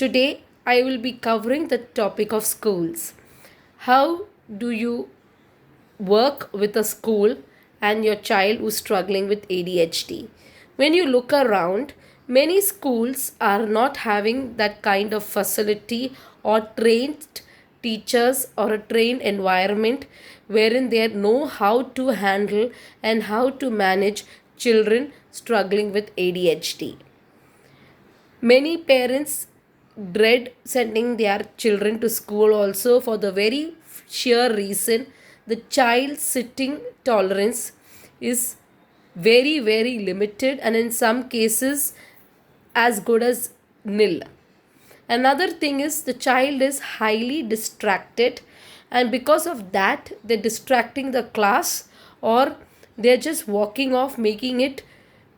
Today, I will be covering the topic of schools. How do you work with a school and your child who's struggling with ADHD? When you look around, many schools are not having that kind of facility or trained teachers or a trained environment wherein they know how to handle and how to manage children struggling with ADHD. Many parents dread sending their children to school also for the very sheer reason the child's sitting tolerance is very limited and in some cases as good as nil. Another thing is the child is highly distracted, and because of that, they're distracting the class or they're just walking off, making it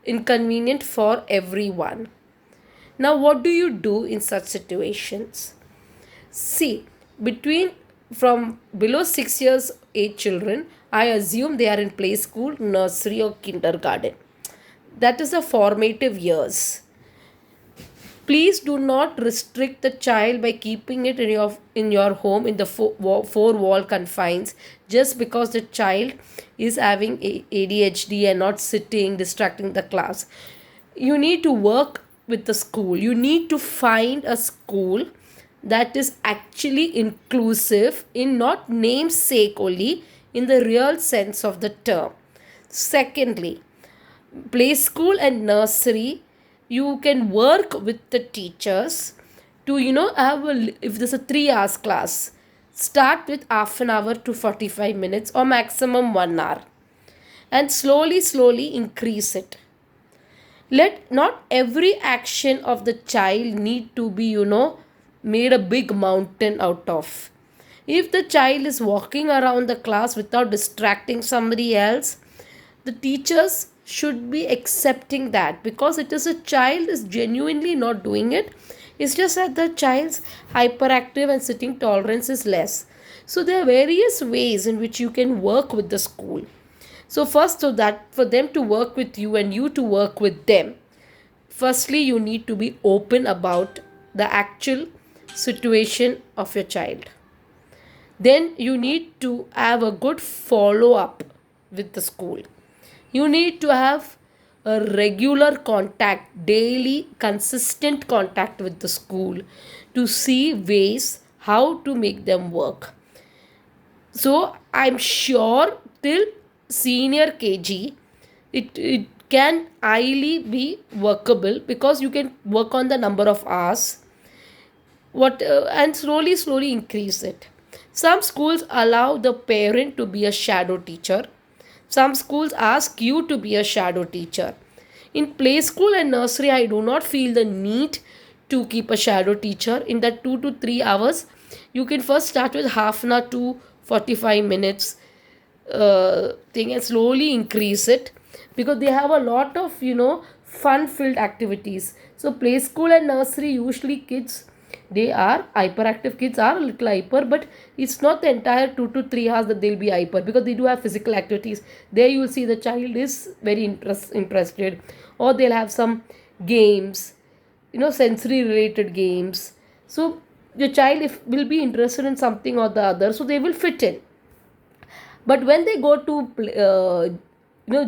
inconvenient for everyone. Now, what do you do in such situations? See, between from below 6 years age children, I assume they are in play school, nursery, or kindergarten. That is the formative years. Please do not restrict the child by keeping it in your home in the four wall confines just because the child is having ADHD and not sitting distracting the class. You need to work with the school. You need to find a school that is actually inclusive in not namesake only, in the real sense of the term. Secondly, play school and nursery, you can work with the teachers to have if there's a 3 hours class, start with half an hour to 45 minutes or maximum 1 hour, and slowly increase it. Let not every action of the child need to be made a big mountain out of. If the child is walking around the class without distracting somebody else, the teachers should be accepting that, because it is a child is genuinely not doing it. It's just that the child's hyperactive and sitting tolerance is less. So there are various ways in which you can work with the school. So first, so that for them to work with you and you to work with them, firstly you need to be open about the actual situation of your child. Then you need to have a good follow up with the school. You need to have a regular contact, daily consistent contact with the school to see ways how to make them work. So I'm sure till senior KG, it can highly be workable, because you can work on the number of hours and slowly increase it. Some schools allow the parent to be a shadow teacher. Some schools ask you to be a shadow teacher. In play school and nursery, I do not feel the need to keep a shadow teacher. In that 2 to 3 hours, you can first start with half an hour to 45 minutes thing and slowly increase it, because they have a lot of fun filled activities. So play school and nursery, usually kids, they are hyperactive, kids are a little hyper, but it's not the entire 2 to 3 hours that they'll be hyper, because they do have physical activities. There you will see the child is very interested, or they'll have some games, sensory related games. So your child if will be interested in something or the other, so they will fit in. But when they go to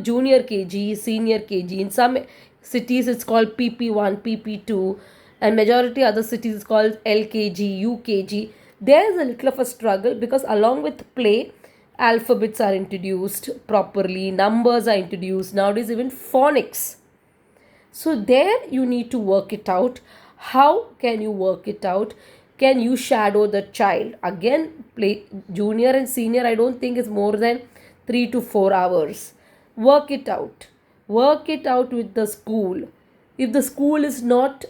junior KG, senior KG, in some cities it's called PP1, PP2, and majority other cities it's called LKG, UKG. There is a little of a struggle, because along with play, alphabets are introduced properly, numbers are introduced, nowadays even phonics. So there you need to work it out. How can you work it out? Can you shadow the child? Again, play junior and senior, I don't think is more than 3 to 4 hours. Work it out. Work it out with the school. If the school is not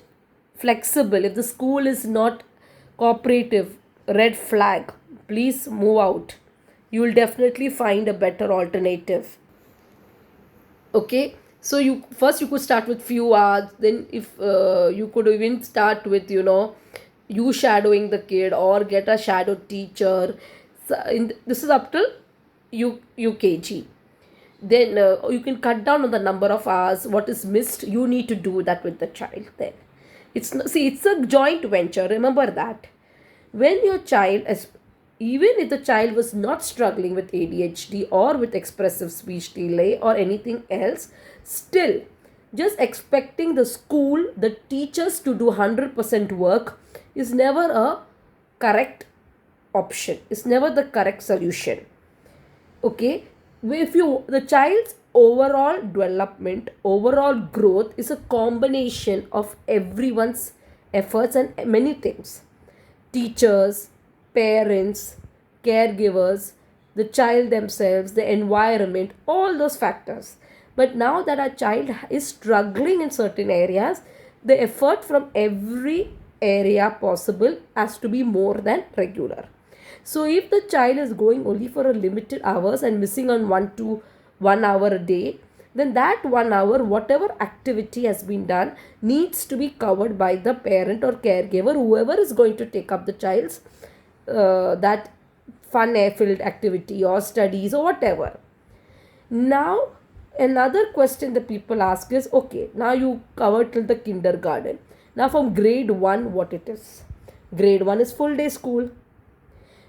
flexible, if the school is not cooperative, red flag, please move out. You will definitely find a better alternative. Okay, so you could start with few hours, then if you could even start with you shadowing the kid or get a shadow teacher. So this is up till UKG. Then you can cut down on the number of hours what is missed. You need to do that with the child. Then It's see, it's a joint venture, remember that. When your child is, even if the child was not struggling with ADHD or with expressive speech delay or anything else, still just expecting the school, the teachers to do 100% work is never a correct option, is never the correct solution. Okay, if you, the child's overall development, overall growth is a combination of everyone's efforts and many things: teachers, parents, caregivers, the child themselves, the environment, all those factors. But now that a child is struggling in certain areas, the effort from every area possible has to be more than regular. So if the child is going only for a limited hours and missing on 1 hour a day, then that 1 hour, whatever activity has been done, needs to be covered by the parent or caregiver, whoever is going to take up the child's that fun filled activity or studies or whatever. Now, another question that people ask is, okay, now you covered till the kindergarten. Now from grade 1, what it is? Grade 1 is full day school.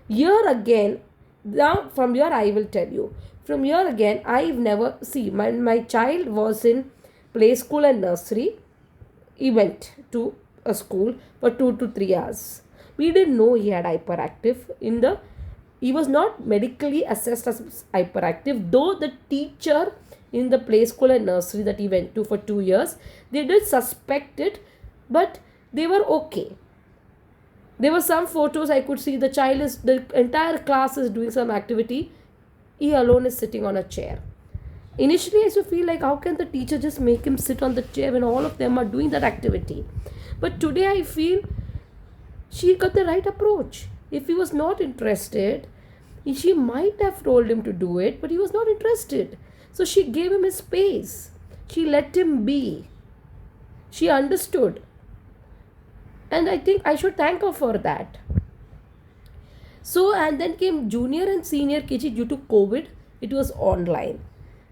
Here again, now from here I will tell you. From here again, I've never, see, my child was in play school and nursery. He went to a school for 2 to 3 hours. We didn't know he had hyperactive in the, he was not medically assessed as hyperactive, though the teacher in the play school and nursery that he went to for 2 years, they did suspect it, but they were okay. There were some photos I could see, the child is, the entire class is doing some activity, he alone is sitting on a chair. Initially I used to feel like, how can the teacher just make him sit on the chair when all of them are doing that activity? But today I feel she got the right approach. If he was not interested, she might have told him to do it, but he was not interested. So she gave him his space. She let him be. She understood. And I think I should thank her for that. So, and then came junior and senior KG. Due to COVID, it was online.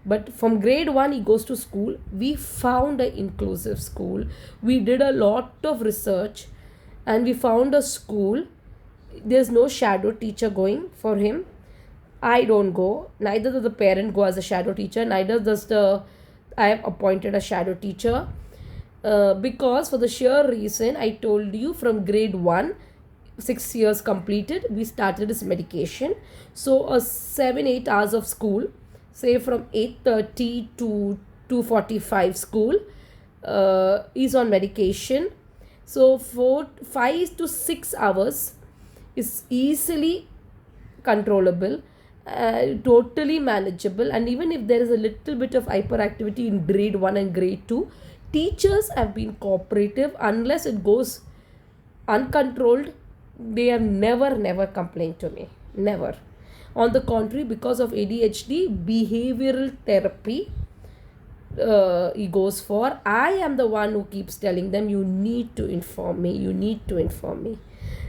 But from grade 1, he goes to school. We found an inclusive school. We did a lot of research and we found a school. There's no shadow teacher going for him. I don't go. Neither does the parent go as a shadow teacher. Neither does I have appointed a shadow teacher. Because for the sheer reason I told you, from grade 1, 6 years completed, we started his medication. So a 7-8 hours of school, say from 8:30 to 2:45 school, is on medication. So 5 to 6 hours is easily controllable, totally manageable. And even if there is a little bit of hyperactivity in grade 1 and grade 2, teachers have been cooperative. Unless it goes uncontrolled, they have never complained to me, never. On the contrary, because of ADHD, behavioral therapy he goes for. I am the one who keeps telling them, you need to inform me, you need to inform me.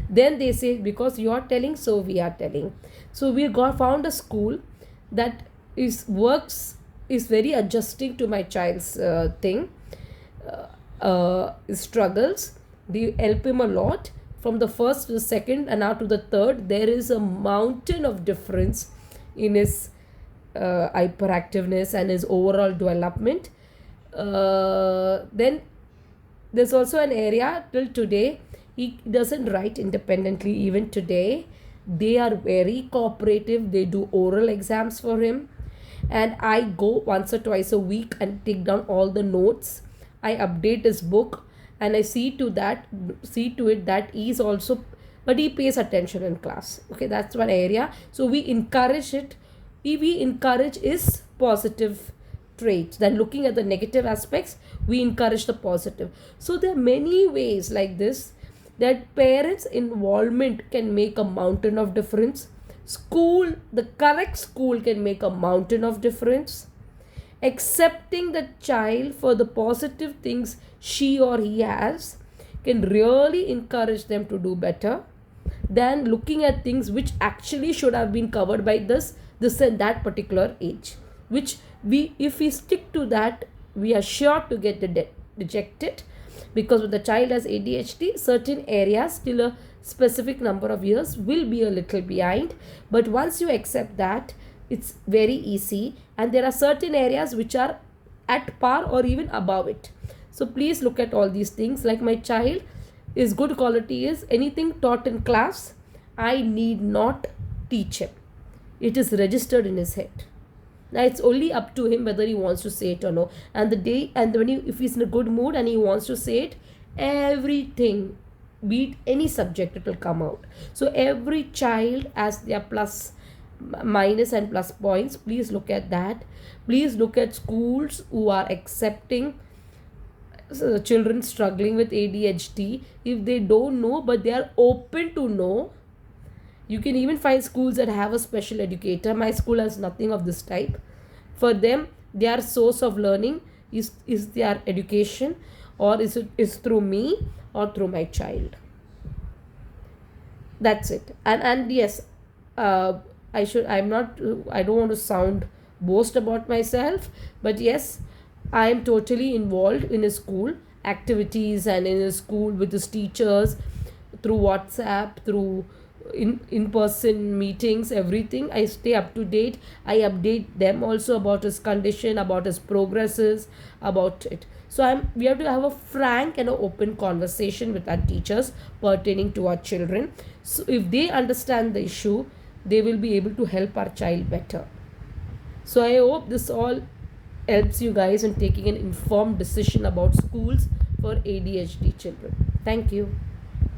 Then they say, because you are telling, so we are telling. So we found a school that is very adjusting to my child's struggles. They help him a lot. From the first to the second and now to the third, there is a mountain of difference in his hyperactiveness and his overall development. Then there's also an area till today, he doesn't write independently. Even today, they are very cooperative. They do oral exams for him, and I go once or twice a week and take down all the notes. I update his book, and I see to it that he's also, but he pays attention in class. Okay, that's one area. So we encourage it. We encourage his positive traits. Then looking at the negative aspects, we encourage the positive. So there are many ways like this that parents' involvement can make a mountain of difference. The correct school can make a mountain of difference. Accepting the child for the positive things she or he has can really encourage them to do better than looking at things which actually should have been covered by this and that particular age, which if we stick to that, we are sure to get rejected. because when the child has ADHD, certain areas till a specific number of years will be a little behind, but once you accept that, it's very easy, and there are certain areas which are at par or even above it. So please look at all these things. Like my child is good quality is anything taught in class, I need not teach him. It is registered in his head. Now it's only up to him whether he wants to say it or no. And the day, and when if he's in a good mood and he wants to say it, everything, be it any subject, it will come out. So every child has their plus, minus and plus points. Please look at that. Please look at schools who are accepting children struggling with ADHD. If they don't know but they are open to know, you can even find schools that have a special educator. My school has nothing of this type. For them, their source of learning is their education, or is through me or through my child. That's it. And yes, I don't want to sound boast about myself, but yes, I am totally involved in a school activities and in a school with his teachers, through WhatsApp, through in-person meetings, everything. I stay up to date. I update them also about his condition, about his progresses, about it. So we have to have a frank and an open conversation with our teachers pertaining to our children. So if they understand the issue, they will be able to help our child better. So I hope this all helps you guys in taking an informed decision about schools for ADHD children. Thank you.